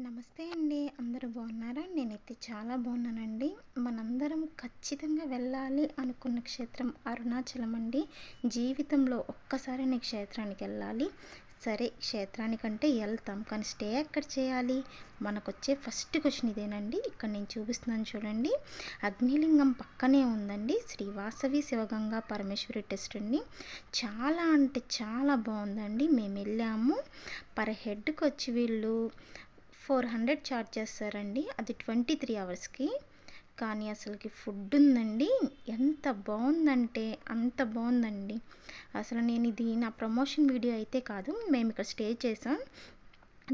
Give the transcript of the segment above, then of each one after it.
నమస్తే అండి. అందరూ బాగున్నారా? నేనైతే చాలా బాగున్నానండి. మనందరం ఖచ్చితంగా వెళ్ళాలి అనుకున్న క్షేత్రం అరుణాచలం అండి. జీవితంలో ఒక్కసారైనా ఈ క్షేత్రానికి వెళ్ళాలి. సరే, క్షేత్రానికంటే వెళ్తాం, కానీ స్టే ఎక్కడ చేయాలి? మనకొచ్చే ఫస్ట్ క్వశ్చన్ ఇదేనండి. ఇక్కడ నేను చూపిస్తున్నాను చూడండి. అగ్నిలింగం పక్కనే ఉందండి శ్రీ వాసవి శివగంగా పరమేశ్వరి టెస్ట్ అండి. చాలా అంటే చాలా బాగుందండి. మేము వెళ్ళాము. పర్ హెడ్కి వచ్చి వీళ్ళు 400 ఛార్జ్ చేస్తారండి. అది 23 అవర్స్కి. కానీ అసలుకి ఫుడ్ ఉందండి, ఎంత బాగుందంటే అంత బాగుందండి. అసలు నేను ఇది నా ప్రమోషన్ వీడియో అయితే కాదు. మేము ఇక్కడ స్టే చేసాం.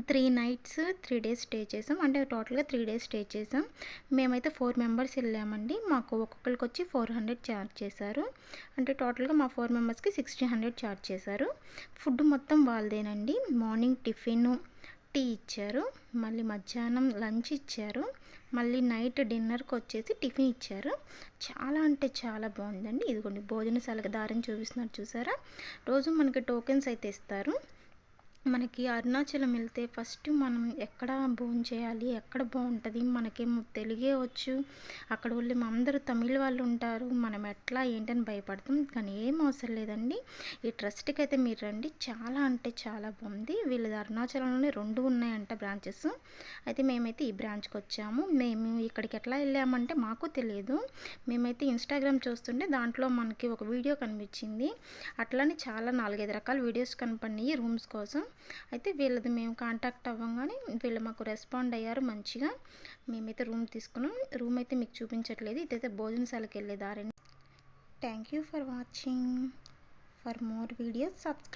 3 నైట్స్ 3 డేస్ స్టే చేసాం. అంటే టోటల్గా 3 డేస్ స్టే చేసాం. మేమైతే 4 మెంబర్స్ వెళ్ళామండి. మాకు ఒక్కొక్కరికి వచ్చి 400 ఛార్జ్ చేశారు. అంటే టోటల్గా మా 4 మెంబర్స్కి 1600 ఛార్జ్ చేశారు. ఫుడ్ మొత్తం వాళ్ళదేనండి. మార్నింగ్ టిఫిన్, టీ ఇచ్చారు. మళ్ళీ మధ్యాహ్నం లంచ్ ఇచ్చారు. మళ్ళీ నైట్ డిన్నర్కి వచ్చేసి టిఫిన్ ఇచ్చారు. చాలా అంటే చాలా బాగుందండి. ఇదిగోండి భోజనశాలకు దారిని చూపిస్తున్నారు చూసారా. రోజు మనకి టోకెన్స్ అయితే ఇస్తారు. మనకి అరుణాచలం వెళ్తే ఫస్ట్ మనం ఎక్కడ భోంచేయాలి, ఎక్కడ బాగుంటుంది, మనకేమో తెలుగే వచ్చు. అక్కడ వాళ్ళు అందరూ తమిళ వాళ్ళు ఉంటారు. మనం ఎట్లా ఏంటని భయపడతాం. కానీ ఏం అవసరం లేదండి. ఈ ట్రస్ట్కి అయితే మీరు రండి. చాలా అంటే చాలా బాగుంది. వీళ్ళది అరుణాచలంలోనే 2 ఉన్నాయంట బ్రాంచెస్. అయితే మేమైతే ఈ బ్రాంచ్కి వచ్చాము. మేము ఇక్కడికి ఎట్లా వెళ్ళామంటే మాకు తెలియదు. మేమైతే ఇన్స్టాగ్రామ్ చూస్తుంటే దాంట్లో మనకి ఒక వీడియో కనిపించింది. అట్లానే చాలా 4-5 రకాల వీడియోస్ కనపడినాయి రూమ్స్ కోసం. అయితే వీళ్ళది మేము కాంటాక్ట్ అవ్వగానే వీళ్ళు మాకు రెస్పాండ్ అయ్యారు మంచిగా. మేమైతే రూమ్ తీసుకున్నాం. రూమ్ అయితే మీకు చూపించట్లేదు. ఇదైతే భోజనశాలకు వెళ్ళే దారి. Thank you for watching. For more videos subscribe.